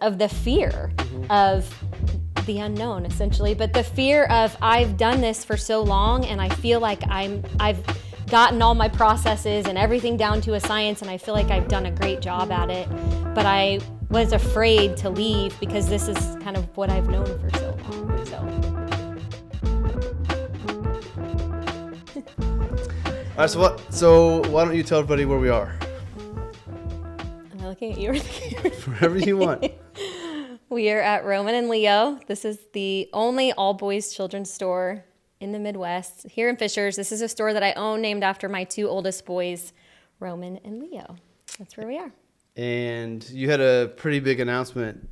of the fear of the unknown, essentially, but the fear of I've done this for so long and I feel like I've gotten all my processes and everything down to a science, and I feel like I've done a great job at it, but I was afraid to leave because this is kind of what I've known for so long. All right, so why don't you tell everybody where we are? Am I looking at you or Wherever you want. We are at Roman and Leo. This is the only all-boys children's store in the Midwest. Here in Fishers, this is a store that I own named after my two oldest boys, Roman and Leo. That's where we are. And you had a pretty big announcement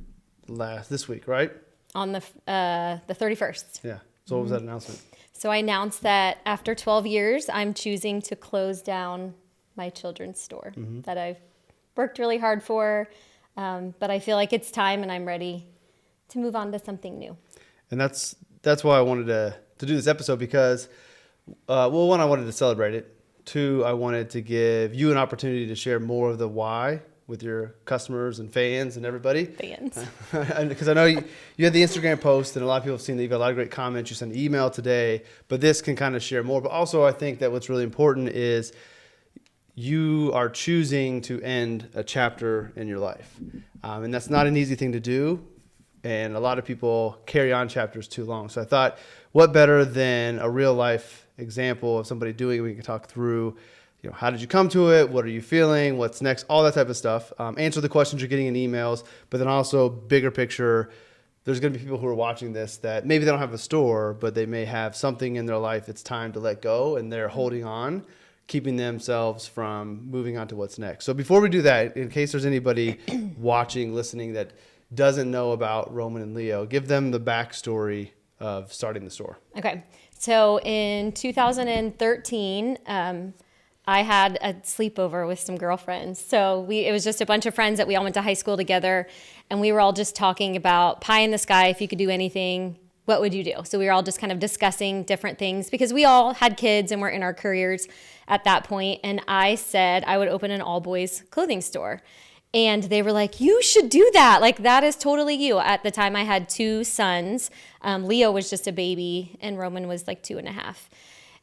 this week, right? On the 31st. Yeah. So what was that announcement? So I announced that after 12 years, I'm choosing to close down my children's store that I've worked really hard for. But I feel like it's time and I'm ready to move on to something new. And that's why I wanted to do this episode because, one, I wanted to celebrate it. Two, I wanted to give you an opportunity to share more of the why with your customers and fans and everybody. Fans. Because I know you had the Instagram post and a lot of people have seen that you've got a lot of great comments. You sent an email today, but this can kind of share more. But also I think that what's really important is you are choosing to end a chapter in your life. And that's not an easy thing to do. And a lot of people carry on chapters too long. So I thought, what better than a real life example of somebody doing it? We can talk through, how did you come to it? What are you feeling? What's next? All that type of stuff. Answer the questions you're getting in emails, but then also bigger picture. There's going to be people who are watching this that maybe they don't have a store, but they may have something in their life it's time to let go and they're holding on, keeping themselves from moving on to what's next. So before we do that, in case there's anybody watching, listening that doesn't know about Roman and Leo, give them the backstory of starting the store. Okay. So in 2013, I had a sleepover with some girlfriends. So it was just a bunch of friends that we all went to high school together, and we were all just talking about pie in the sky. If you could do anything, what would you do? So we were all just kind of discussing different things because we all had kids and were in our careers at that point. And I said I would open an all-boys clothing store. And they were like, you should do that. Like, that is totally you. At the time, I had two sons. Leo was just a baby, and Roman was like 2.5.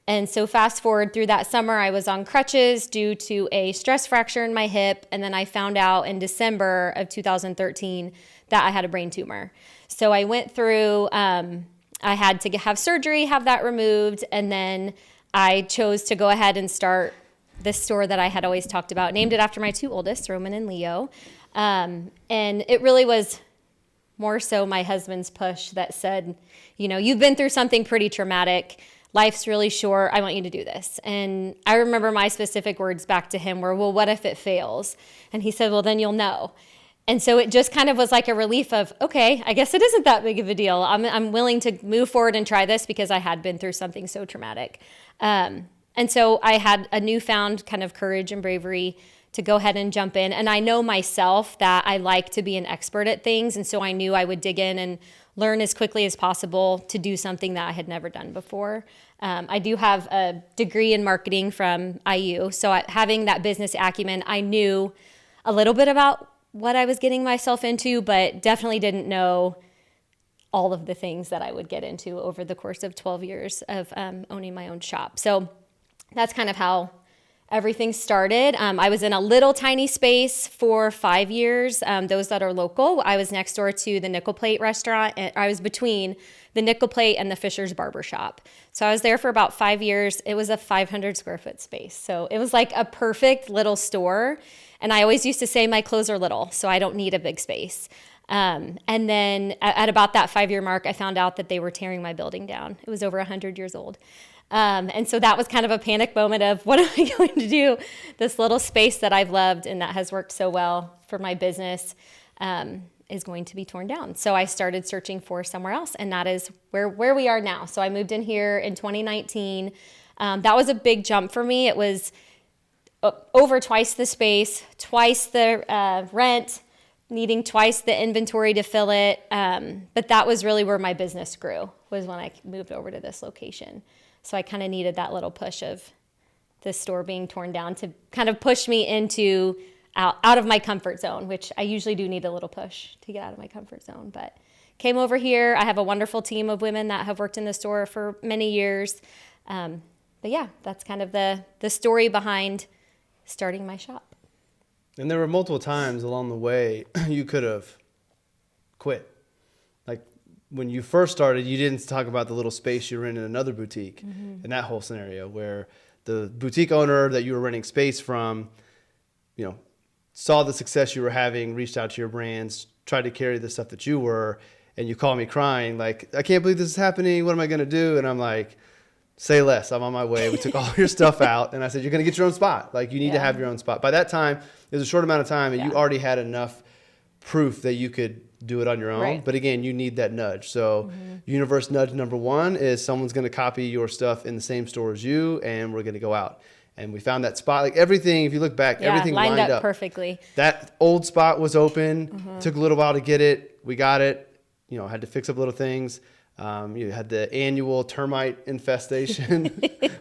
And so fast forward through that summer, I was on crutches due to a stress fracture in my hip. And then I found out in December of 2013 that I had a brain tumor. So I went through, I had to have surgery, have that removed. And then I chose to go ahead and start this store that I had always talked about, named it after my two oldest, Roman and Leo. And it really was more so my husband's push that said, you've been through something pretty traumatic. Life's really short. I want you to do this. And I remember my specific words back to him were, well, what if it fails? And he said, well, then you'll know. And so it just kind of was like a relief of, okay, I guess it isn't that big of a deal. I'm willing to move forward and try this because I had been through something so traumatic. And so I had a newfound kind of courage and bravery to go ahead and jump in. And I know myself that I like to be an expert at things. And so I knew I would dig in and learn as quickly as possible to do something that I had never done before. I do have a degree in marketing from IU. So having that business acumen, I knew a little bit about what I was getting myself into, but definitely didn't know all of the things that I would get into over the course of 12 years of owning my own shop. So that's kind of how everything started. I was in a little tiny space for 5 years. Those that are local, I was next door to the Nickel Plate restaurant. And I was between the Nickel Plate and the Fisher's Barbershop. So I was there for about 5 years. It was a 500 square foot space. So it was like a perfect little store. And I always used to say my clothes are little, so I don't need a big space. And then at about that 5-year mark, I found out that they were tearing my building down. It was over 100 years old. And so that was kind of a panic moment of what am I going to do? This little space that I've loved and that has worked so well for my business is going to be torn down. So I started searching for somewhere else, and that is where we are now. So I moved in here in 2019. That was a big jump for me. It was over twice the space, twice the rent, needing twice the inventory to fill it. But that was really where my business grew, was when I moved over to this location. So I kind of needed that little push of the store being torn down to kind of push me into out of my comfort zone, which I usually do need a little push to get out of my comfort zone. But came over here. I have a wonderful team of women that have worked in the store for many years. But yeah, that's kind of the story behind starting my shop. And there were multiple times along the way you could have quit. Like when you first started, you didn't talk about the little space you were in another boutique in that whole scenario where the boutique owner that you were renting space from, saw the success you were having, reached out to your brands, tried to carry the stuff that you were, and you called me crying like, I can't believe this is happening. What am I going to do? And I'm like, say less. I'm on my way. We took all your stuff out. And I said, you're going to get your own spot. Like you need to have your own spot. By that time, it was a short amount of time and you already had enough proof that you could do it on your own. Right. But again, you need that nudge. So universe nudge number one is someone's going to copy your stuff in the same store as you and we're going to go out. And we found that spot, like everything, if you look back, everything lined up perfectly. That old spot was open. Took a little while to get it. We got it. Had to fix up little things. You had the annual termite infestation,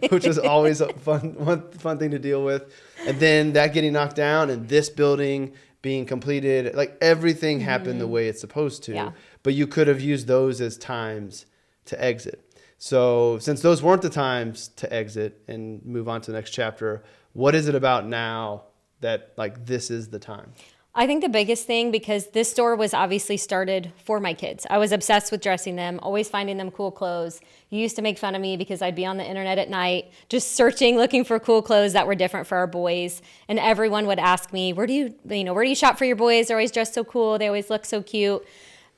which was always a fun thing to deal with. And then that getting knocked down and this building being completed, like everything happened the way it's supposed to. Yeah. But you could have used those as times to exit. So since those weren't the times to exit and move on to the next chapter, what is it about now that like this is the time? I think the biggest thing, because this store was obviously started for my kids. I was obsessed with dressing them, always finding them cool clothes. You used to make fun of me because I'd be on the internet at night, just searching, looking for cool clothes that were different for our boys. And everyone would ask me, where do you shop for your boys? They're always dressed so cool. They always look so cute.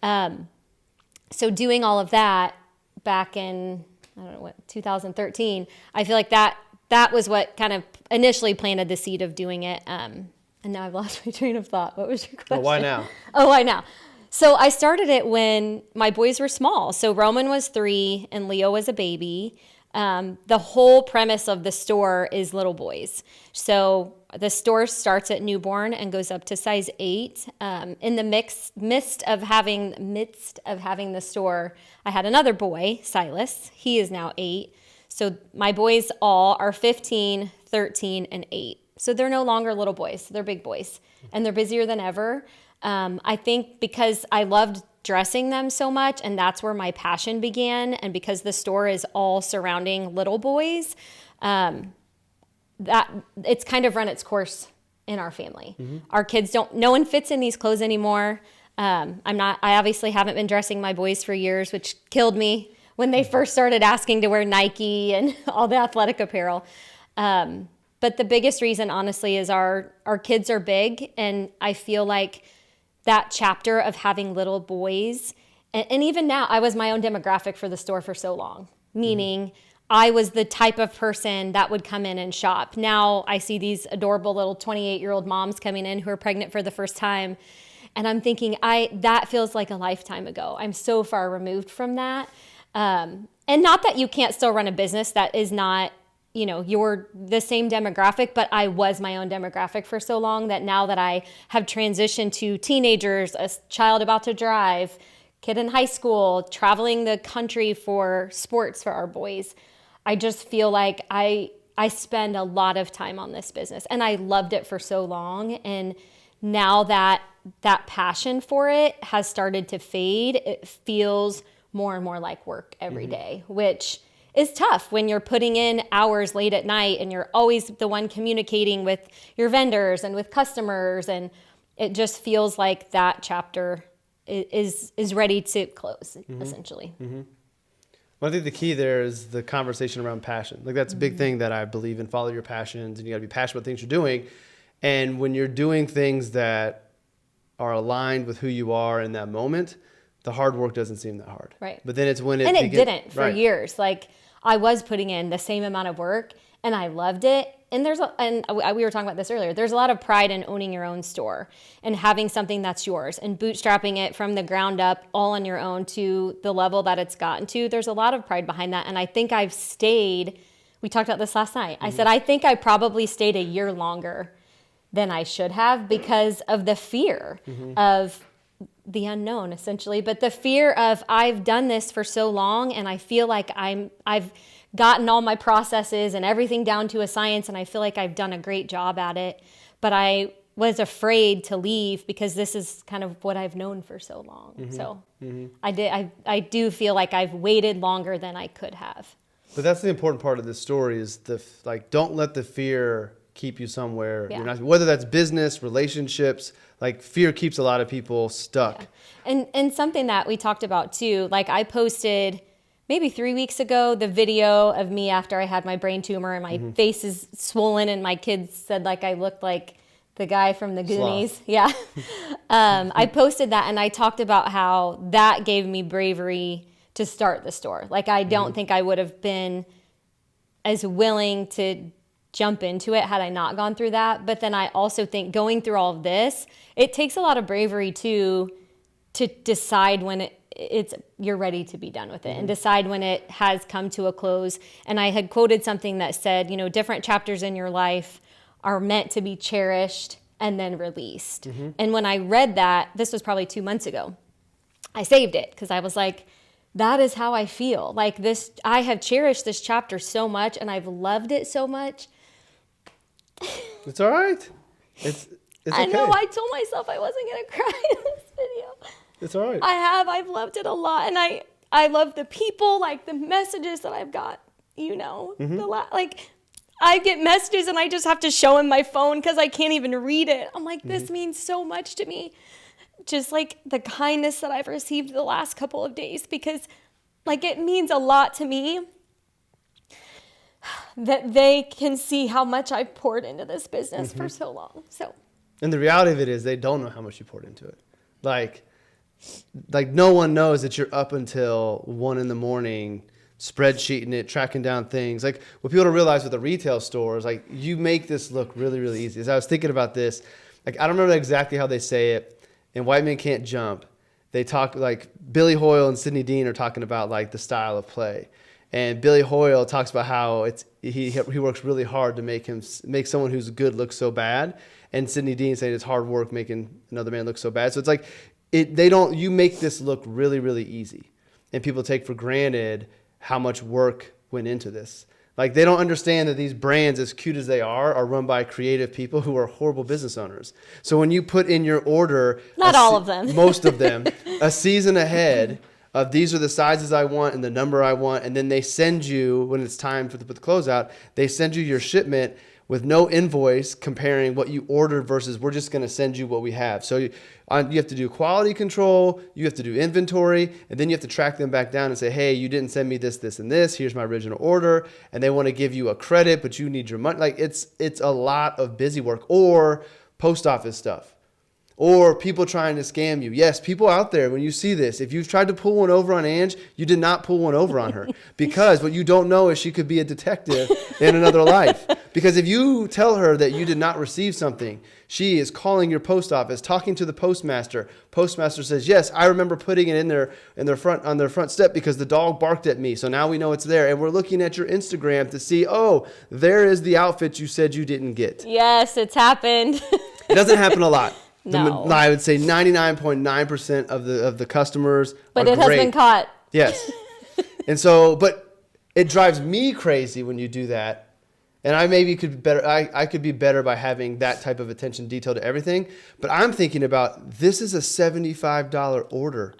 So doing all of that back in, 2013, I feel like that was what kind of initially planted the seed of doing it. And now I've lost my train of thought. What was your question? Why now? Why now? So I started it when my boys were small. So Roman was 3 and Leo was a baby. The whole premise of the store is little boys. So the store starts at newborn and goes up to size 8. In the midst of having the store, I had another boy, Silas. He is now 8. So my boys all are 15, 13, and 8. So they're no longer little boys. They're big boys. And they're busier than ever. I think because I loved dressing them so much, and that's where my passion began, and because the store is all surrounding little boys, that it's kind of run its course in our family. Our kids no one fits in these clothes anymore. I obviously haven't been dressing my boys for years, which killed me when they first started asking to wear Nike and all the athletic apparel. But the biggest reason, honestly, is our kids are big, and I feel like that chapter of having little boys, and even now, I was my own demographic for the store for so long, meaning I was the type of person that would come in and shop. Now I see these adorable little 28-year-old moms coming in who are pregnant for the first time, and I'm thinking, that feels like a lifetime ago. I'm so far removed from that. And not that you can't still run a business that is not, you're the same demographic, but I was my own demographic for so long that now that I have transitioned to teenagers, a child about to drive, kid in high school, traveling the country for sports for our boys, I just feel like I spend a lot of time on this business, and I loved it for so long. And now that passion for it has started to fade, it feels more and more like work every day, which is tough when you're putting in hours late at night and you're always the one communicating with your vendors and with customers, and it just feels like that chapter is ready to close, essentially. Well, I think the key there is the conversation around passion. Like that's a big thing that I believe in. Follow your passions, and you got to be passionate about things you're doing. And when you're doing things that are aligned with who you are in that moment, the hard work doesn't seem that hard. Right. But then it's when it it didn't for years. Like I was putting in the same amount of work, and I loved it. And we were talking about this earlier. There's a lot of pride in owning your own store and having something that's yours and bootstrapping it from the ground up all on your own to the level that it's gotten to. There's a lot of pride behind that. And I think I've stayed, we talked about this last night. I said, I think I probably stayed a year longer than I should have because of the fear of the unknown, essentially. But the fear of I've done this for so long, and I feel like I've gotten all my processes and everything down to a science, and I feel like I've done a great job at it. But I was afraid to leave because this is kind of what I've known for so long. Mm-hmm. So Mm-hmm. I do feel like I've waited longer than I could have. But that's the important part of this story is don't let the fear keep you somewhere. Yeah. You're not, whether that's business, relationships, like fear keeps a lot of people stuck. Yeah. And something that we talked about too, like I posted maybe 3 weeks ago, the video of me after I had my brain tumor and my face is swollen and my kids said like I looked like the guy from the Goonies. Sloth. Yeah. I posted that and I talked about how that gave me bravery to start the store. Like I don't think I would have been as willing to jump into it had I not gone through that. But then I also think going through all of this, it takes a lot of bravery too to decide when you're ready to be done with it and decide when it has come to a close. And I had quoted something that said, different chapters in your life are meant to be cherished and then released. And when I read that, this was probably 2 months ago, I saved it because I was like, that is how I feel. Like this, I have cherished this chapter so much and I've loved it so much. It's all right. It's I okay. know I told myself I wasn't going to cry in this video. It's all right. I've loved it a lot. And I love the people, like the messages that I've got, like I get messages and I just have to show him my phone because I can't even read it. I'm like, this means so much to me. Just like the kindness that I've received the last couple of days, because like it means a lot to me that they can see how much I've poured into this business for so long. So, and the reality of it is they don't know how much you poured into it. Like no one knows that you're up until 1 a.m, spreadsheeting it, tracking down things. Like what people don't realize with the retail stores, like you make this look really, really easy. As I was thinking about this, like I don't remember exactly how they say it. In White Men Can't Jump, they talk like Billy Hoyle and Sidney Dean are talking about like the style of play. And Billy Hoyle talks about how he works really hard to make someone who's good look so bad. And Sidney Dean saying it's hard work making another man look so bad. So it's like you make this look really, really easy. And people take for granted how much work went into this. Like they don't understand that these brands, as cute as they are run by creative people who are horrible business owners. So when you put in your order, not all of them, most of them, a season ahead of these are the sizes I want and the number I want, and then they send you, when it's time to put the clothes out, they send you your shipment with no invoice comparing what you ordered versus we're just going to send you what we have. So you have to do quality control, you have to do inventory, and then you have to track them back down and say, hey, you didn't send me this, this, and this. Here's my original order. And they want to give you a credit, but you need your money. Like it's a lot of busy work. Or post office stuff. Or people trying to scam you. Yes, people out there, when you see this, if you've tried to pull one over on Ange, you did not pull one over on her. Because what you don't know is she could be a detective in another life. Because if you tell her that you did not receive something, she is calling your post office, talking to the postmaster. Postmaster says, yes, I remember putting it on their front step because the dog barked at me. So now we know it's there. And we're looking at your Instagram to see, oh, there is the outfit you said you didn't get. Yes, it's happened. It doesn't happen a lot. No. I would say 99.9% of the customers but are it has great. been caught. Yes. And so, but it drives me crazy when you do that. And I maybe could be better. I could be better by having that type of attention detail to everything. But I'm thinking about this is a $75 order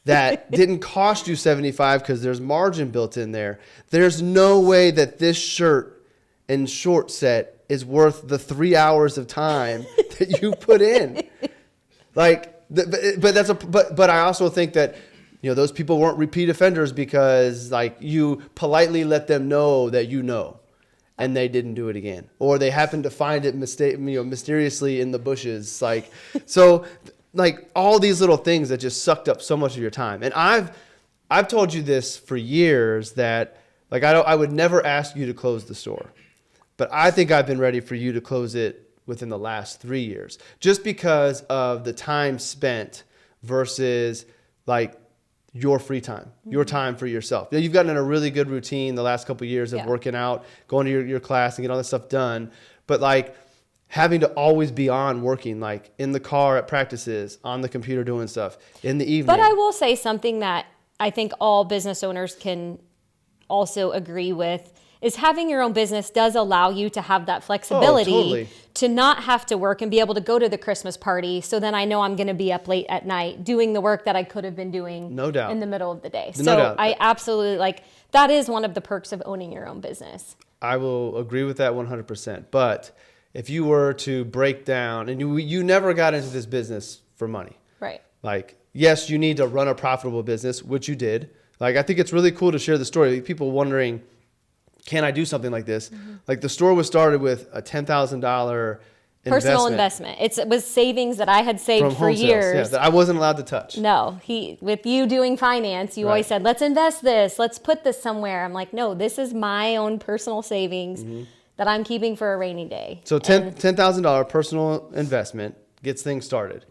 that didn't cost you $75 because there's margin built in there. There's no way that this shirt and short set is worth the 3 hours of time that you put in. Like, but I also think that, those people weren't repeat offenders because like you politely let them know that and they didn't do it again. Or they happened to find it mysteriously in the bushes. Like, so like all these little things that just sucked up so much of your time. And I've told you this for years that like I would never ask you to close the store. But I think I've been ready for you to close it within the last 3 years, just because of the time spent versus like your free time, your time for yourself. You've gotten in a really good routine the last couple of years of working out, going to your class and getting all that stuff done. But like having to always be on working, like in the car at practices, on the computer doing stuff in the evening. But I will say something that I think all business owners can also agree with is having your own business does allow you to have that flexibility totally. to not have to work and be able to go to the Christmas party. So then I know I'm going to be up late at night doing the work that I could have been doing No doubt. in the middle of the day. No So doubt. I absolutely that is one of the perks of owning your own business. I will agree with that 100%. But if you were to break down, and you never got into this business for money. Right. Like, yes, you need to run a profitable business, which you did. Like, I think it's really cool to share the story. People wondering, can I do something like this? Mm-hmm. Like, the store was started with a $10,000 personal investment. It was savings that I had saved for years. Yeah, that I wasn't allowed to touch. No, with you doing finance, you always said, let's invest this. Let's put this somewhere. I'm like, no, this is my own personal savings that I'm keeping for a rainy day. So $10,000 personal investment gets things started.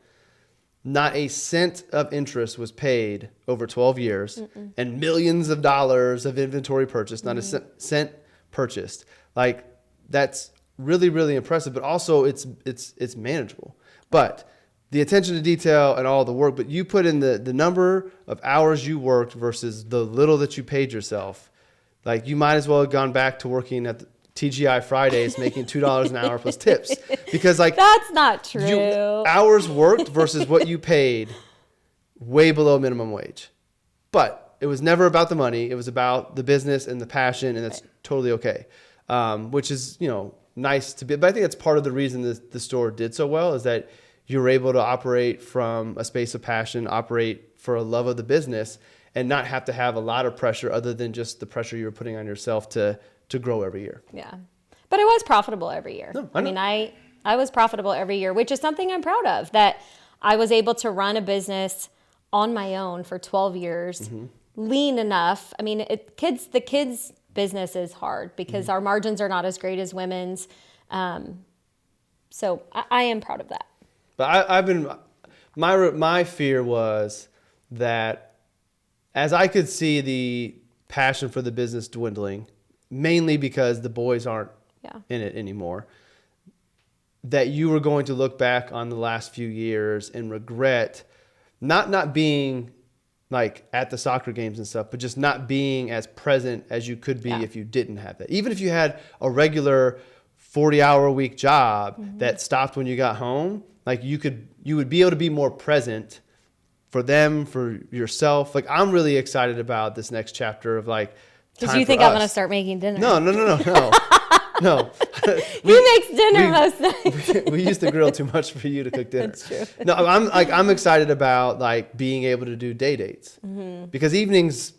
Not a cent of interest was paid over 12 years and millions of dollars of inventory purchased, not a cent purchased. Like, that's really, really impressive, but also it's manageable. But the attention to detail and all the work, but you put in the number of hours you worked versus the little that you paid yourself. Like, you might as well have gone back to working at the TGI Fridays making $2 an hour plus tips, because like that's not true. Hours worked versus what you paid, way below minimum wage. But it was never about the money. It was about the business and the passion, and that's totally okay. Which is, nice to be. But I think that's part of the reason the store did so well, is that you were able to operate from a space of passion, operate for a love of the business, and not have to have a lot of pressure other than just the pressure you were putting on yourself to grow every year. Yeah. But it was profitable every year. No, I mean, I was profitable every year, which is something I'm proud of, that I was able to run a business on my own for 12 years, lean enough. I mean, the kids' business is hard because our margins are not as great as women's. So I am proud of that. But my fear was that as I could see the passion for the business dwindling, mainly because the boys aren't in it anymore, that you were going to look back on the last few years and regret not being like at the soccer games and stuff, but just not being as present as you could be if you didn't have that. Even if you had a regular 40-hour-a-week job that stopped when you got home, like you would be able to be more present for them, for yourself. Like, I'm really excited about this next chapter of like, because you think I'm going to start making dinner. No. No. He makes dinner most nights. We used to grill too much for you to cook dinner. That's true. No, I'm excited about like being able to do day dates, because evenings,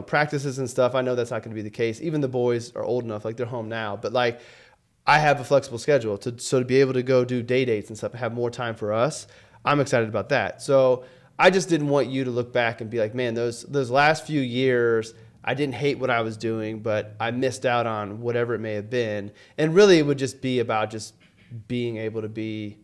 practices and stuff, I know that's not going to be the case. Even the boys are old enough, like they're home now, but like I have a flexible schedule to be able to go do day dates and stuff and have more time for us. I'm excited about that. So I just didn't want you to look back and be like, man, those last few years, I didn't hate what I was doing, but I missed out on whatever it may have been. And really, it would just be about just being able to be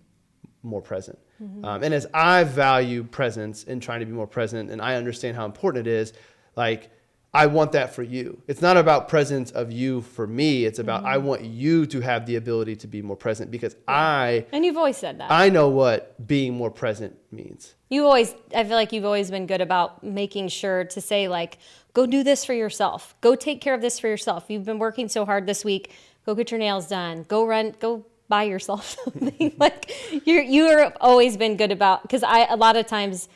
more present. And as I value presence and trying to be more present, and I understand how important it is, like, I want that for you. It's not about presence of you for me. It's about I want you to have the ability to be more present, because and you've always said that. I know what being more present means. I feel like you've always been good about making sure to say, like, go do this for yourself. Go take care of this for yourself. You've been working so hard this week. Go get your nails done. Go buy yourself something. Like, you're always been good about, because a lot of times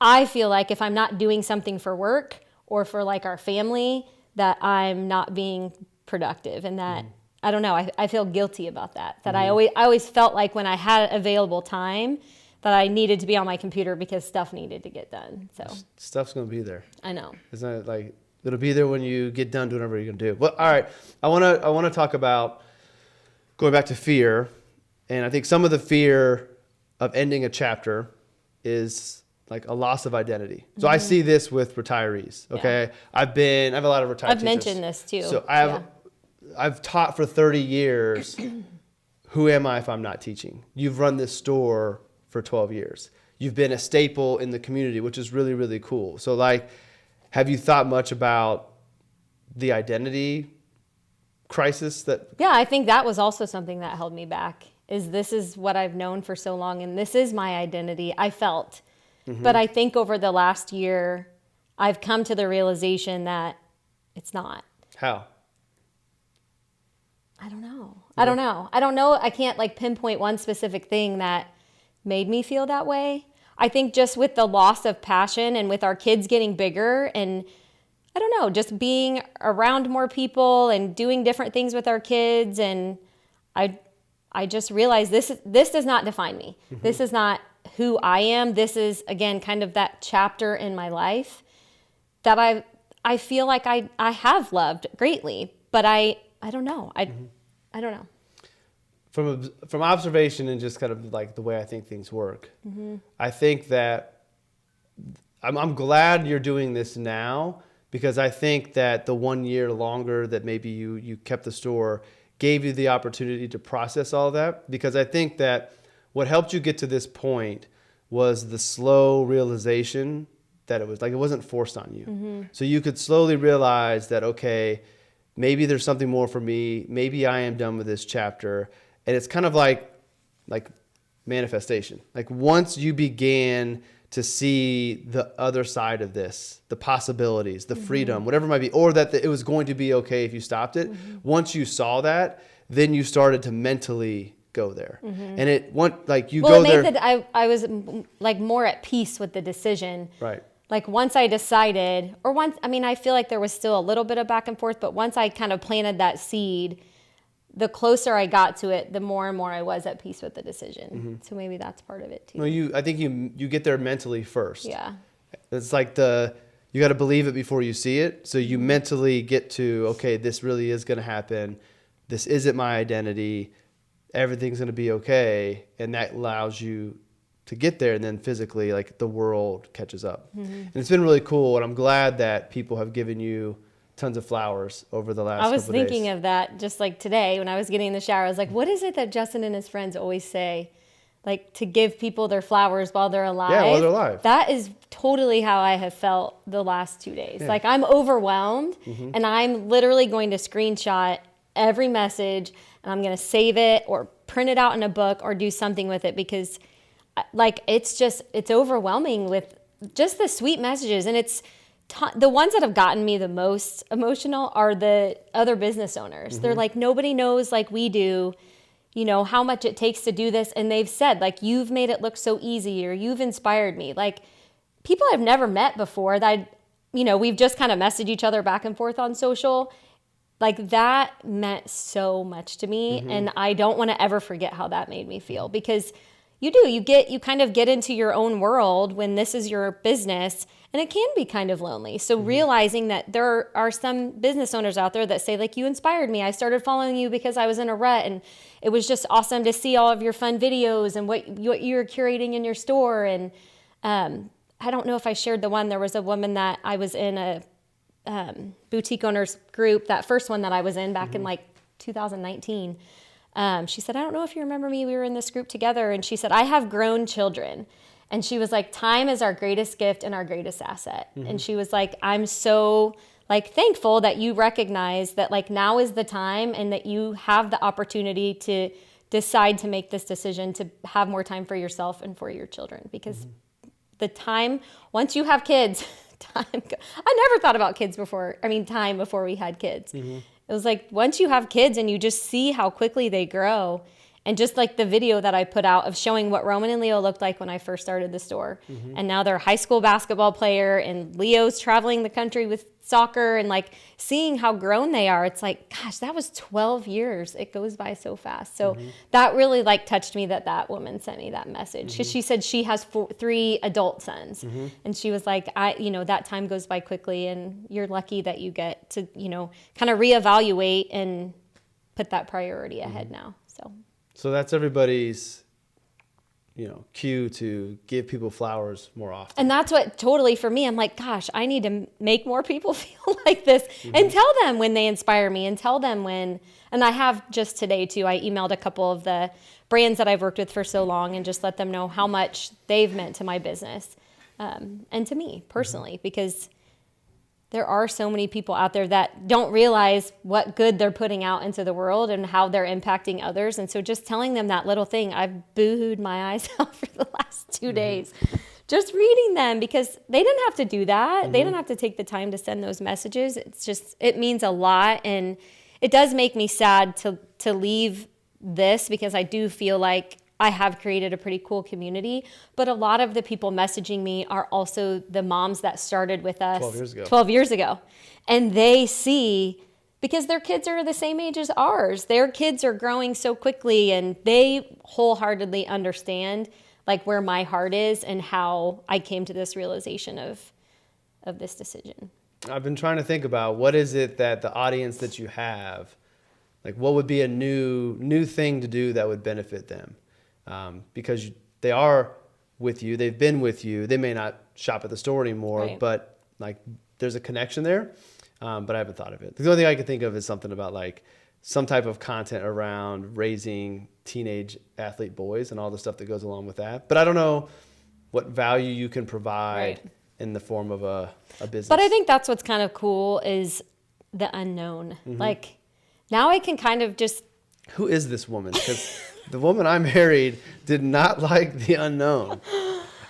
I feel like if I'm not doing something for work or for like our family, that I'm not being productive, and that I don't know. I feel guilty about that. That I always felt like when I had available time, that I needed to be on my computer because stuff needed to get done. So Stuff's going to be there. I know. It's not like it'll be there when you get done doing whatever you're going to do. Well, all right. I want to talk about going back to fear. And I think some of the fear of ending a chapter is like a loss of identity. So I see this with retirees. Okay. Yeah. I have a lot of retired I've teachers. mentioned this too. So I've taught for 30 years. Who am I if I'm not teaching? You've run this store for 12 years. You've been a staple in the community, which is really, really cool. So like, have you thought much about the identity crisis that? Yeah, I think that was also something that held me back, is this is what I've known for so long, and this is my identity, I felt. But I think over the last year, I've come to the realization that it's not. How? I don't know. I don't know. I can't like pinpoint one specific thing that made me feel that way. I think just with the loss of passion and with our kids getting bigger and I don't know, just being around more people and doing different things with our kids. And I just realized this does not define me. Mm-hmm. This is not who I am. This is, again, kind of that chapter in my life that I feel like I have loved greatly, but I don't know. I don't know. From observation and just kind of like the way I think things work, I think that I'm glad you're doing this now, because I think that the 1 year longer that maybe you kept the store gave you the opportunity to process all that. Because I think that what helped you get to this point was the slow realization that it wasn't forced on you. Mm-hmm. So you could slowly realize that, okay, maybe there's something more for me. Maybe I am done with this chapter. And it's kind of like manifestation. Like once you began to see the other side of this, the possibilities, the freedom, whatever it might be, or that it was going to be okay if you stopped it. Once you saw that, then you started to mentally go there. And it made that I was like more at peace with the decision. Right. Like once I decided, I feel like there was still a little bit of back and forth, but once I kind of planted that seed, the closer I got to it, the more and more I was at peace with the decision. So maybe that's part of it too. No, I think you get there mentally first. Yeah. It's like you got to believe it before you see it. So you mentally get to, okay, this really is going to happen. This isn't my identity. Everything's going to be okay. And that allows you to get there. And then physically, like the world catches up. And it's been really cool. And I'm glad that people have given you tons of flowers over the last couple of days. I was thinking of that just like today when I was getting in the shower. I was like, what is it that Justin and his friends always say? Like to give people their flowers while they're alive. Yeah, while they're alive. That is totally how I have felt the last 2 days. Yeah. Like I'm overwhelmed and I'm literally going to screenshot every message and I'm going to save it or print it out in a book or do something with it because like it's overwhelming with just the sweet messages. And it's the ones that have gotten me the most emotional are the other business owners. They're like, nobody knows like we do, how much it takes to do this. And they've said like, you've made it look so easy or you've inspired me. Like people I've never met before that, we've just kind of messaged each other back and forth on social. Like that meant so much to me. And I don't want to ever forget how that made me feel because you kind of get into your own world when this is your business and it can be kind of lonely. So realizing that there are some business owners out there that say like, you inspired me. I started following you because I was in a rut and it was just awesome to see all of your fun videos and what you're curating in your store. And I don't know if I shared the one, there was a woman that I was in a boutique owners group, that first one that I was in back in like 2019. She said, I don't know if you remember me, we were in this group together. And she said, I have grown children. And she was like, time is our greatest gift and our greatest asset. And she was like, I'm so like thankful that you recognize that like now is the time and that you have the opportunity to decide to make this decision to have more time for yourself and for your children. Because the time, once you have kids, I never thought about time before we had kids. It was like once you have kids and you just see how quickly they grow, and just like the video that I put out of showing what Roman and Leo looked like when I first started the store. And now they're a high school basketball player and Leo's traveling the country with soccer and like seeing how grown they are. It's like, gosh, that was 12 years. It goes by so fast. So that really like touched me that woman sent me that message. Because she said she has 3 adult sons. And she was like, that time goes by quickly and you're lucky that you get to, kind of reevaluate and put that priority ahead now. So that's everybody's, cue to give people flowers more often. And that's what totally for me, I'm like, gosh, I need to make more people feel like this and tell them when they inspire me and tell them when, and I have just today too, I emailed a couple of the brands that I've worked with for so long and just let them know how much they've meant to my business and to me personally, because there are so many people out there that don't realize what good they're putting out into the world and how they're impacting others. And so just telling them that little thing, I've boo-hooed my eyes out for the last 2 days. Just reading them because they didn't have to do that. They didn't have to take the time to send those messages. It's just, it means a lot. And it does make me sad to leave this, because I do feel like I have created a pretty cool community, but a lot of the people messaging me are also the moms that started with us 12 years ago. And they see, because their kids are the same age as ours, their kids are growing so quickly, and they wholeheartedly understand like where my heart is and how I came to this realization of this decision. I've been trying to think about what is it that the audience that you have, like what would be a new thing to do that would benefit them. Because they are with you, they've been with you. They may not shop at the store anymore, right. but like there's a connection there. But I haven't thought of it. The only thing I can think of is something about like some type of content around raising teenage athlete boys and all the stuff that goes along with that. But I don't know what value you can provide right. in the form of a business. But I think that's what's kind of cool is the unknown. Mm-hmm. Like now I can kind of just... Who is this woman? Because the woman I married did not like the unknown.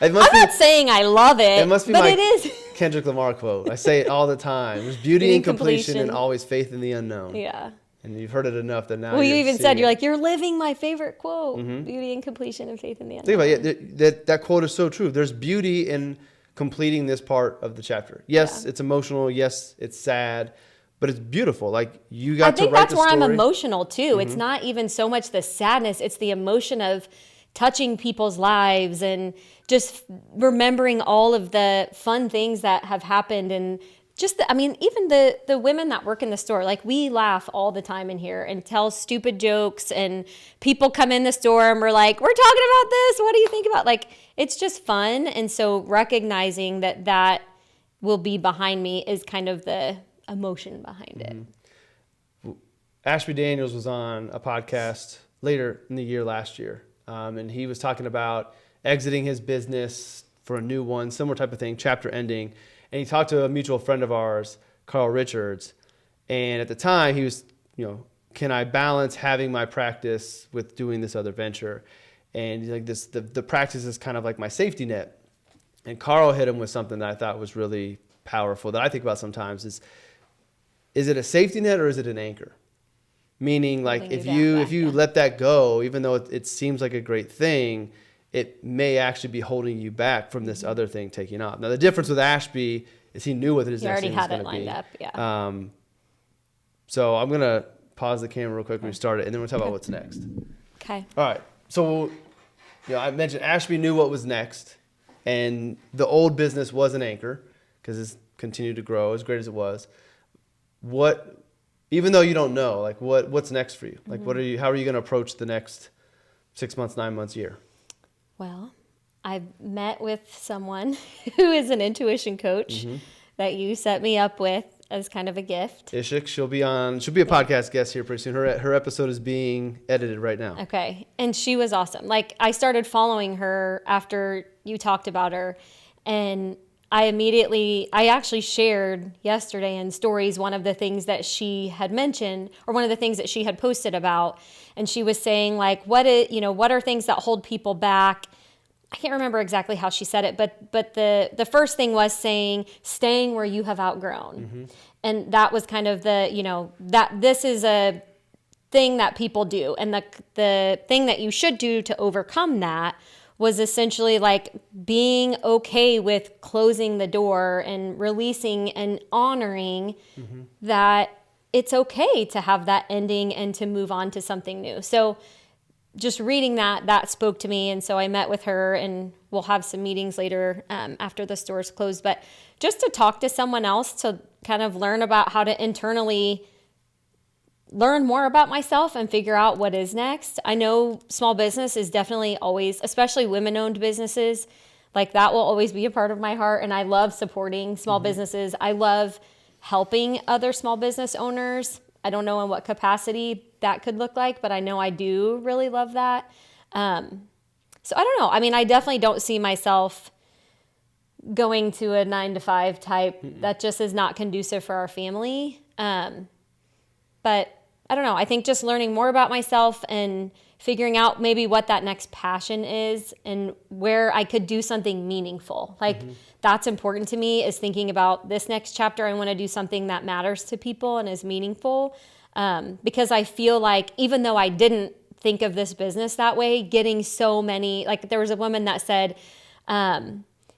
I'm not saying I love it, it must be but my it is. Kendrick Lamar quote. I say it all the time. There's beauty in completion and always faith in the unknown. Yeah. And you've heard it enough that now. Well, you even said, you're like, you're living my favorite quote, mm-hmm. Beauty in completion and faith in the unknown. Think about it. That quote is so true. There's beauty in completing this part of the chapter. Yes, it's emotional. Yes, it's sad. But it's beautiful. Like you got to write the story. I think that's where I'm emotional too. Mm-hmm. It's not even so much the sadness. It's the emotion of touching people's lives and just remembering all of the fun things that have happened. And just, even the women that work in the store, like we laugh all the time in here and tell stupid jokes, and people come in the store and we're like, we're talking about this. What do you think about? Like, it's just fun. And so recognizing that will be behind me is kind of the emotion behind it. Mm-hmm. Ashby Daniels was on a podcast later in the year last year. And he was talking about exiting his business for a new one, similar type of thing, chapter ending. And he talked to a mutual friend of ours, Carl Richards. And at the time he was, can I balance having my practice with doing this other venture? And he's like, the practice is kind of like my safety net. And Carl hit him with something that I thought was really powerful that I think about sometimes is it a safety net or is it an anchor? Meaning, like, if you let that go, even though it seems like a great thing, it may actually be holding you back from this other thing taking off. Now, the difference with Ashby is he knew what his next thing was going to be. He already had it lined up, yeah. So I'm going to pause the camera real quick when we start it, and then we'll talk about what's next. Okay. All right. So, I mentioned Ashby knew what was next, and the old business was an anchor because it's continued to grow as great as it was. Even though you don't know, like what's next for you? Like mm-hmm. How are you going to approach the next 6 months, 9 months, year? Well, I've met with someone who is an intuition coach mm-hmm. that you set me up with as kind of a gift. Ishik, she'll be a podcast guest here pretty soon. Her episode is being edited right now. Okay. And she was awesome. Like I started following her after you talked about her, and I actually shared yesterday in stories one of the things that she had mentioned, or one of the things that she had posted about. And she was saying like, what are things that hold people back? I can't remember exactly how she said it, but the first thing was saying, staying where you have outgrown. Mm-hmm. And that was kind of that this is a thing that people do. And the thing that you should do to overcome that was essentially like being okay with closing the door and releasing and honoring mm-hmm. that it's okay to have that ending and to move on to something new. So just reading that spoke to me. And so I met with her, and we'll have some meetings later after the store's closed. But just to talk to someone else to kind of learn about how to internally learn more about myself and figure out what is next. I know small business is definitely always, especially women-owned businesses, like that will always be a part of my heart. And I love supporting small mm-hmm. businesses. I love helping other small business owners. I don't know in what capacity that could look like, but I know I do really love that. So I don't know. I definitely don't see myself going to a 9-to-5 type. Mm-mm. That just is not conducive for our family. But I don't know. I think just learning more about myself and figuring out maybe what that next passion is and where I could do something meaningful. Like mm-hmm. that's important to me, is thinking about this next chapter. I want to do something that matters to people and is meaningful. because I feel like even though I didn't think of this business that way, getting so many, like there was a woman that said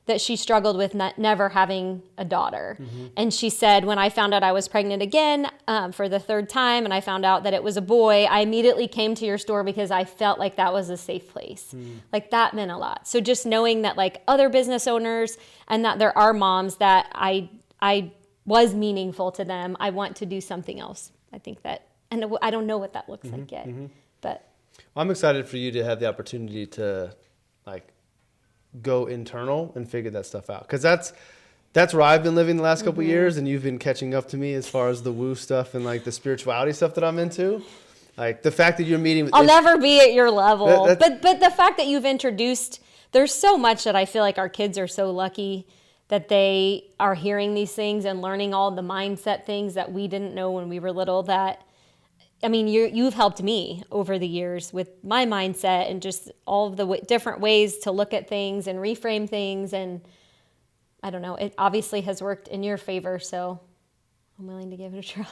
that she struggled with never having a daughter. And she said, when I found out I was pregnant again for the third time and I found out that it was a boy, I immediately came to your store because I felt like that was a safe place. Like that meant a lot. So just knowing that like other business owners and that there are moms that I was meaningful to them, I want to do something else. I think that, and I don't know what that looks like yet, but. I'm excited for you to have the opportunity to like go internal and figure that stuff out. Cause that's where I've been living the last couple of years, and you've been catching up to me as far as the woo stuff and like the spirituality stuff that I'm into. Like the fact that you're meeting with, I'll never be at your level, but the fact that you've introduced, there's so much that I feel like our kids are so lucky that they are hearing these things and learning all the mindset things that we didn't know when we were little. That, I mean, you've helped me over the years with my mindset and just all of the different ways to look at things and reframe things. And I don't know, it obviously has worked in your favor, so I'm willing to give it a try.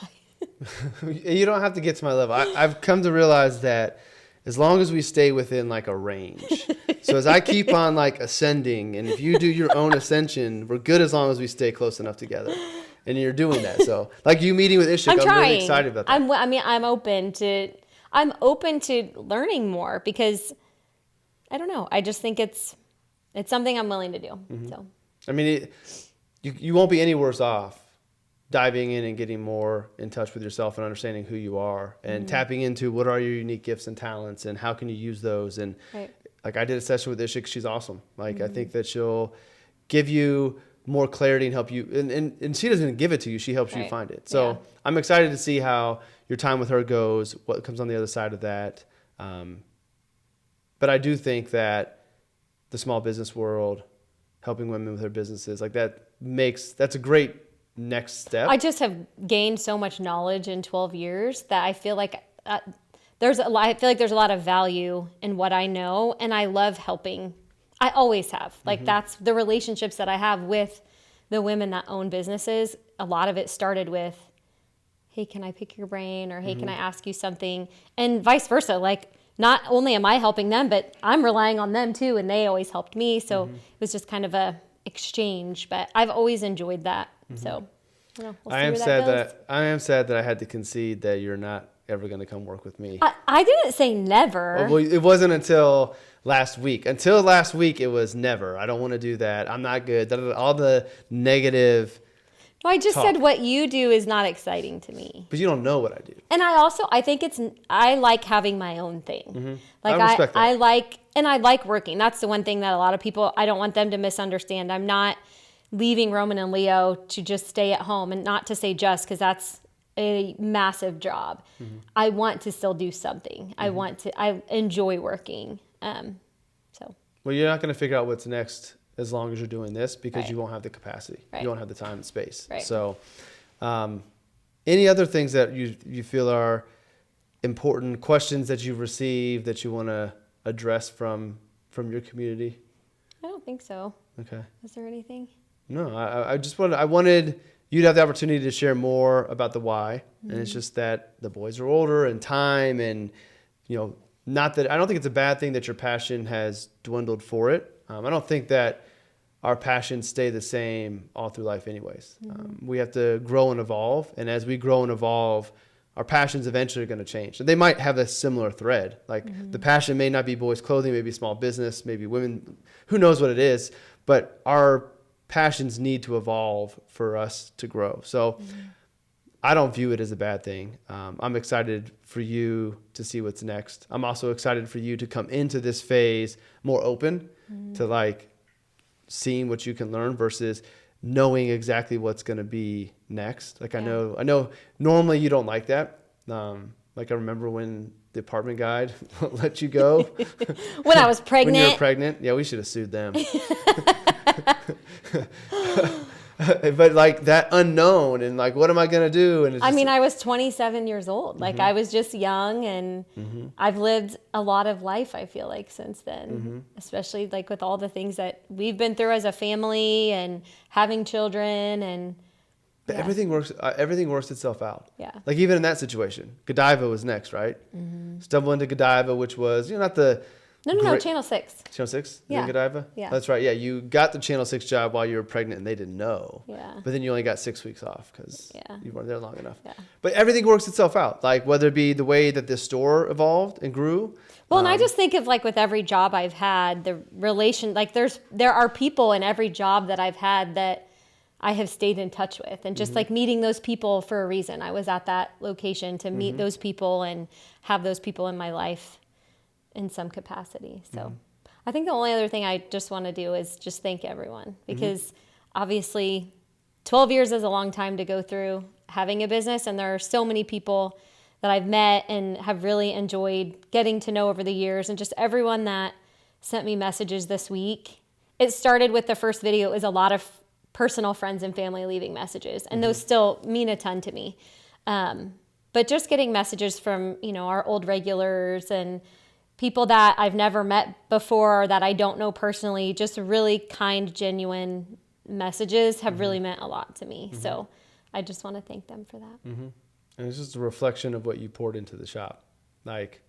You don't have to get to my level. I've come to realize that as long as we stay within like a range. So as I keep on like ascending, and if you do your own ascension, we're good as long as we stay close enough together. And you're doing that. So like you meeting with Ishik, I'm really excited about that. I'm open to learning more because I don't know. I just think it's something I'm willing to do. So I mean, you won't be any worse off diving in and getting more in touch with yourself and understanding who you are and tapping into what are your unique gifts and talents and how can you use those. And like I did a session with Ishik. She's awesome. Like I think that she'll give you more clarity and help you. And she doesn't give it to you. She helps you find it. So I'm excited to see how your time with her goes, what comes on the other side of that. But I do think that the small business world, helping women with their businesses, like that's a great next step. I just have gained so much knowledge in 12 years that I feel like there's a lot of value in what I know, and I love helping. I always have. Like that's the relationships that I have with the women that own businesses. A lot of it started with, hey, can I pick your brain? Or hey, can I ask you something? And vice versa. Like not only am I helping them, but I'm relying on them too. And they always helped me. So it was just kind of a exchange, but I've always enjoyed that. So I don't know, we'll see I am sad that I had to concede that you're not ever going to come work with me. I didn't say never. Well, it wasn't until last week. Until last week, it was never. I don't want to do that. I'm not good. All the negative. No, I just said what you do is not exciting to me. But you don't know what I do. And I think I like having my own thing. Like I respect that. I like working. That's the one thing that a lot of people, I don't want them to misunderstand. I'm not leaving Roman and Leo to just stay at home, and not to say just, because that's a massive job. I want to still do something. I enjoy working. Well, you're not going to figure out what's next as long as you're doing this, because you won't have the capacity. You won't have the time and space. So any other things that you feel are important, questions that you've received that you want to address from your community? I don't think so. Okay. Is there anything? No, I wanted you to have the opportunity to share more about the why. And it's just that the boys are older and time, and, not that I don't think it's a bad thing that your passion has dwindled for it. I don't think that our passions stay the same all through life anyways. We have to grow and evolve. And as we grow and evolve, our passions eventually are going to change. And they might have a similar thread. Like the passion may not be boys clothing, maybe small business, maybe women, who knows what it is, but our passions need to evolve for us to grow. So I don't view it as a bad thing. I'm excited for you to see what's next. I'm also excited for you to come into this phase more open to like seeing what you can learn versus knowing exactly what's going to be next. Like I know normally you don't like that. Like I remember when the apartment guide let you go. When I was pregnant. When you were pregnant. Yeah, we should have sued them. But like that unknown and like, what am I going to do? And I was 27 years old. Like I was just young, and I've lived a lot of life, I feel like, since then, especially like with all the things that we've been through as a family and having children. And But Yeah. everything works itself out. Yeah. Like even in that situation, Godiva was next, right? Mm-hmm. Stumble into Godiva, which was, not the No, great, Channel 6. Channel 6? Yeah. In Godiva? Yeah. That's right. Yeah. You got the Channel 6 job while you were pregnant and they didn't know. Yeah. But then you only got 6 weeks off because Yeah. you weren't there long enough. Yeah. But everything works itself out. Like whether it be the way that this store evolved and grew. Well, and I just think of like with every job I've had, the relation, like there are people in every job that I've had that I have stayed in touch with, and just like meeting those people for a reason. I was at that location to meet those people and have those people in my life in some capacity. So I think the only other thing I just want to do is just thank everyone, because obviously 12 years is a long time to go through having a business. And there are so many people that I've met and have really enjoyed getting to know over the years, and just everyone that sent me messages this week. It started with the first video. It was a lot of personal friends and family leaving messages, and those still mean a ton to me. But just getting messages from, our old regulars and people that I've never met before or that I don't know personally, just really kind, genuine messages have really meant a lot to me. So I just want to thank them for that. And it's just a reflection of what you poured into the shop. Like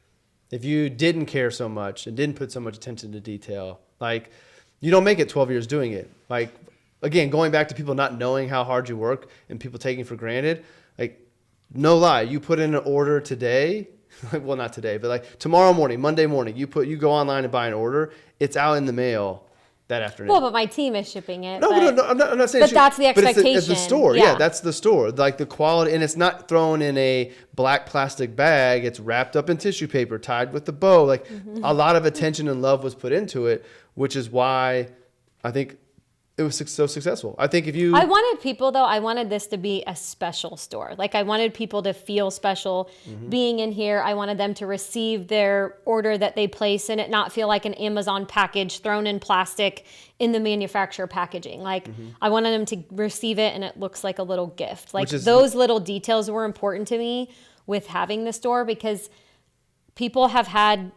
if you didn't care so much and didn't put so much attention to detail, like you don't make it 12 years doing it. Like, again, going back to people not knowing how hard you work and people taking for granted, like, no lie, you put in an order today, well, not today, but like tomorrow morning, Monday morning, you go online and buy an order, it's out in the mail that afternoon. Well, but my team is shipping it. No, I'm not saying. But that's the expectation. But it's the store. Yeah. Yeah, that's the store. Like the quality, and it's not thrown in a black plastic bag. It's wrapped up in tissue paper, tied with the bow. Like a lot of attention and love was put into it, which is why I think it was so successful. I think I wanted this to be a special store. Like I wanted people to feel special being in here. I wanted them to receive their order that they place and it not feel like an Amazon package thrown in plastic in the manufacturer packaging. Like I wanted them to receive it and it looks like a little gift. Like those little details were important to me with having the store, because people have had,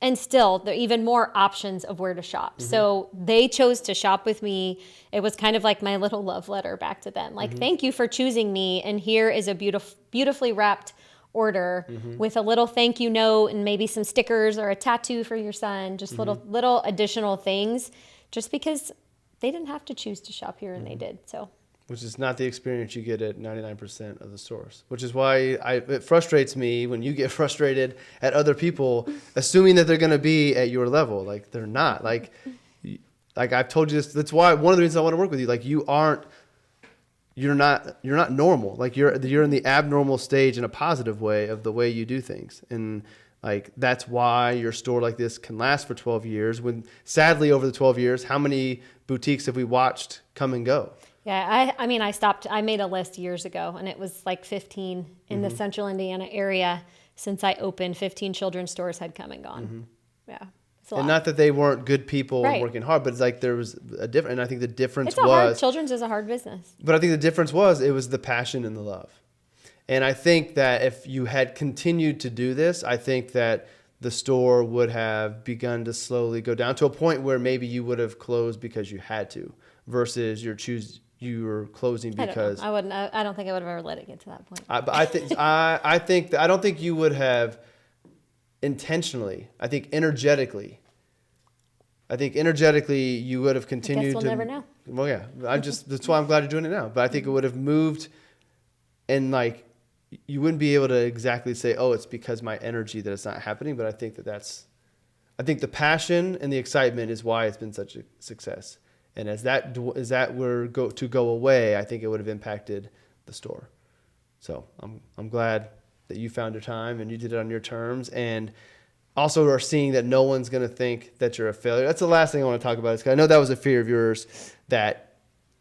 and still, there are even more options of where to shop. So they chose to shop with me. It was kind of like my little love letter back to them. Like, thank you for choosing me. And here is a beautifully wrapped order with a little thank you note and maybe some stickers or a tattoo for your son. Just little additional things, just because they didn't have to choose to shop here and they did. So. Which is not the experience you get at 99% of the stores, which is why it frustrates me when you get frustrated at other people, assuming that they're going to be at your level. Like they're not. Like I've told you this. That's why one of the reasons I want to work with you. Like you're not normal. Like you're in the abnormal stage in a positive way of the way you do things. And like that's why your store like this can last for 12 years. When sadly over the 12 years, how many boutiques have we watched come and go? Yeah, I made a list years ago, and it was like 15 in the central Indiana area. Since I opened, 15 children's stores had come and gone. Yeah. It's a lot. And not that they weren't good people and working hard, but it's like there was a difference. And I think the difference children's is a hard business. But I think the difference it was the passion and the love. And I think that if you had continued to do this, I think that the store would have begun to slowly go down to a point where maybe you would have closed because you had to, versus you were closing because I don't think I would have ever let it get to that point. But I don't think you would have intentionally. I think energetically you would have continued. I guess we'll never know. Well, yeah, that's why I'm glad you're doing it now. But I think it would have moved, and like you wouldn't be able to exactly say, oh, it's because my energy that it's not happening. But I think I think the passion and the excitement is why it's been such a success. And as that were to go away, I think it would have impacted the store. So I'm glad that you found your time and you did it on your terms, and also are seeing that no one's going to think that you're a failure. That's the last thing I want to talk about. Is 'cause I know that was a fear of yours, that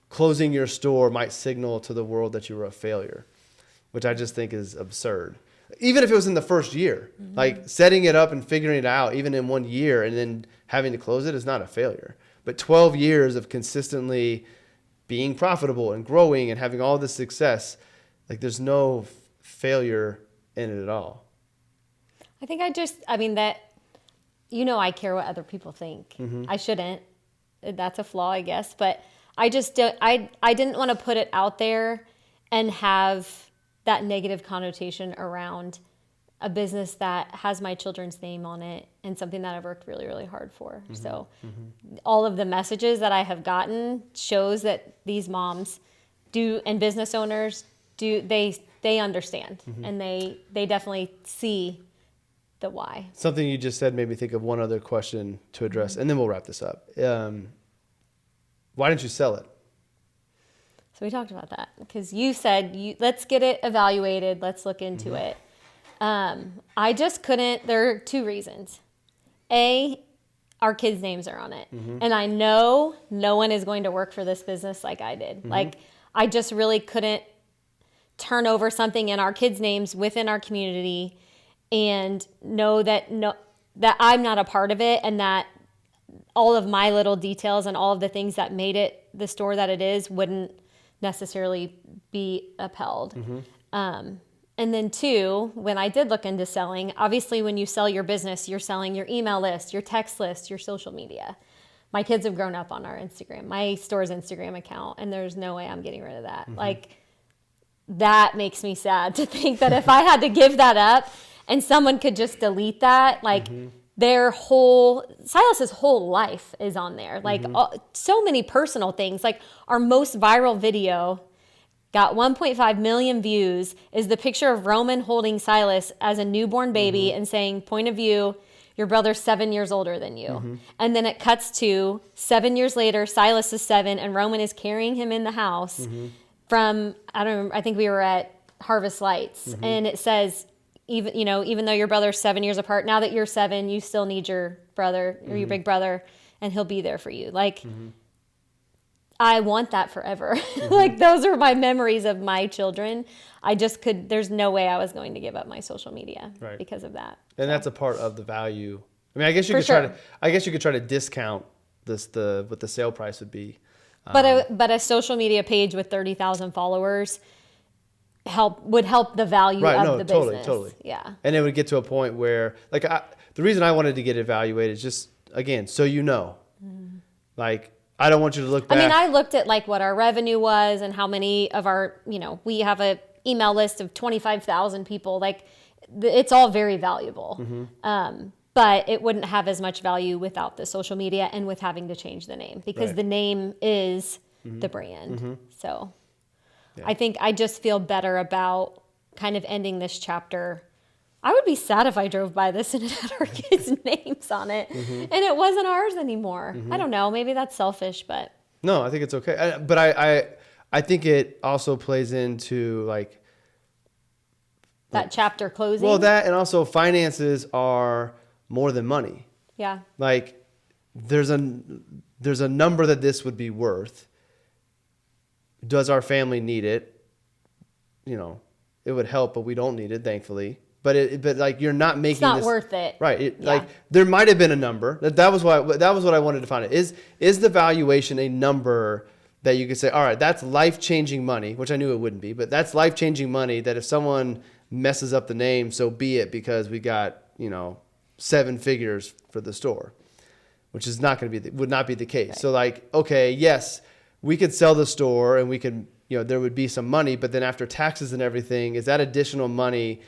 closing your store might signal to the world that you were a failure, which I just think is absurd. Even if it was in the first year, like setting it up and figuring it out, even in 1 year, and then having to close it is not a failure. But 12 years of consistently being profitable and growing and having all this success, like there's no failure in it at all. I think I care what other people think. I shouldn't. That's a flaw, I guess. But I just don't, I didn't want to put it out there and have that negative connotation around a business that has my children's name on it and something that I've worked really, really hard for. So all of the messages that I have gotten shows that these moms do, and business owners do, they understand and they definitely see the why. Something you just said made me think of one other question to address, and then we'll wrap this up. Why didn't you sell it? So we talked about that because you said, let's get it evaluated. Let's look into it. I just couldn't. There are two reasons. A, our kids' names are on it. And I know no one is going to work for this business like I did. Like, I just really couldn't turn over something in our kids' names within our community and know that that I'm not a part of it, and that all of my little details and all of the things that made it the store that it is wouldn't necessarily be upheld. And then two, when I did look into selling, obviously when you sell your business, you're selling your email list, your text list, your social media. My kids have grown up on our Instagram, my store's Instagram account, and there's no way I'm getting rid of that. Like, that makes me sad to think that if I had to give that up and someone could just delete that, like their whole, Silas's whole life is on there. Like so many personal things. Like our most viral video got 1.5 million views is the picture of Roman holding Silas as a newborn baby and saying, point of view, your brother's 7 years older than you. And then it cuts to 7 years later, Silas is 7 and Roman is carrying him in the house from, I think we were at Harvest Lights, and it says, even though your brother's 7 years apart, now that you're 7, you still need your brother or your big brother, and he'll be there for you. Like, I want that forever. Like, those are my memories of my children. There's no way I was going to give up my social media because of that. And that's a part of the value. I mean, I guess you could try to discount what the sale price would be. But a social media page with 30,000 followers would help the value of the business. Totally. Yeah. And it would get to a point where, like, the reason I wanted to get evaluated is just, again, so you know. Like, I don't want you to look back. I mean, I looked at like what our revenue was and how many of our, we have a email list of 25,000 people. Like, it's all very valuable. But it wouldn't have as much value without the social media and with having to change the name, because the name is the brand. So I think I just feel better about kind of ending this chapter. I would be sad if I drove by this and it had our kids' names on it and it wasn't ours anymore. I don't know. Maybe that's selfish, but. No, I think it's okay. But I think it also plays into like. That chapter closing? Well, that, and also finances are more than money. Yeah. Like, there's a number that this would be worth. Does our family need it? It would help, but we don't need it, thankfully. But like, you're not making. It's not worth it. Right. Like, there might have been a number. That was what I wanted to find out. Is the valuation a number that you could say, all right, that's life-changing money, which I knew it wouldn't be, but that's life-changing money that if someone messes up the name, so be it, because we got, 7 figures for the store, which is not going to would not be the case. Right. So like, okay, yes, we could sell the store and we could, there would be some money, but then after taxes and everything, is that additional money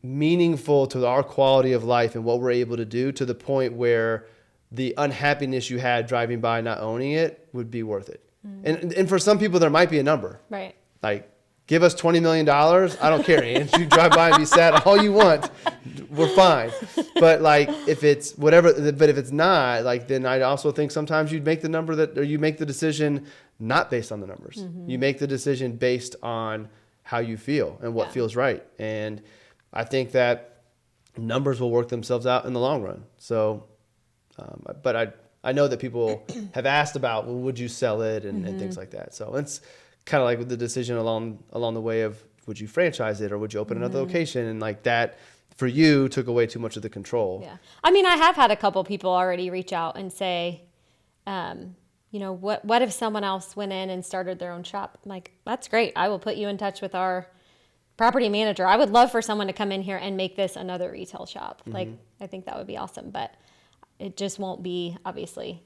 meaningful to our quality of life and what we're able to do, to the point where the unhappiness you had driving by not owning it would be worth it? And for some people, there might be a number. Right. Like, give us $20 million. I don't care. And you drive by and be sad all you want. We're fine. But like, if it's whatever, but if it's not, like, then I also think sometimes you'd make you make the decision not based on the numbers. You make the decision based on how you feel and what feels right. And I think that numbers will work themselves out in the long run. So, but I know that people have asked about, well, would you sell it and things like that. So it's kind of like the decision along the way of, would you franchise it or would you open another location? And like that, for you, took away too much of the control. Yeah. I mean, I have had a couple people already reach out and say, what if someone else went in and started their own shop? I'm like, that's great. I will put you in touch with our property manager. I would love for someone to come in here and make this another retail shop. Like, I think that would be awesome, but it just won't be, obviously,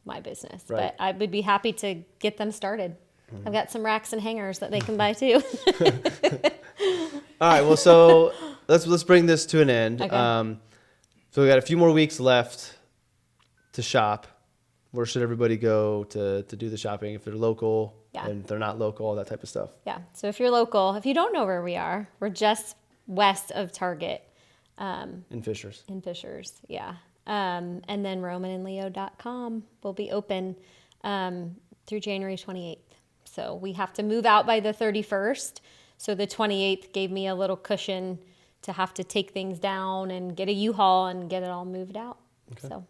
my business. Right. But I would be happy to get them started. I've got some racks and hangers that they can buy too. All right. Well, so let's bring this to an end. Okay. So we got a few more weeks left to shop. Where should everybody go to do the shopping if they're local and they're not local, all that type of stuff? Yeah. So if you're local, if you don't know where we are, we're just west of Target. In Fishers. Yeah. And then romanandleo.com will be open through January 28th. So we have to move out by the 31st. So the 28th gave me a little cushion to have to take things down and get a U-Haul and get it all moved out. Okay. So.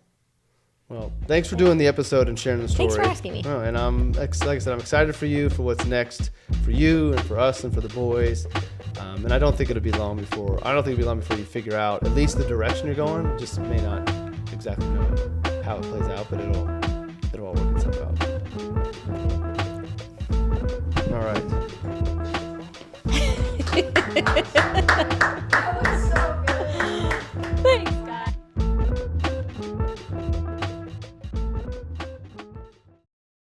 Well, thanks for doing the episode and sharing the story. Thanks for asking me. Oh, and like I said, I'm excited for you, for what's next for you and for us and for the boys. And I don't think it'll be long before you figure out at least the direction you're going. Just may not exactly know how it plays out, but it'll all work itself out. All right.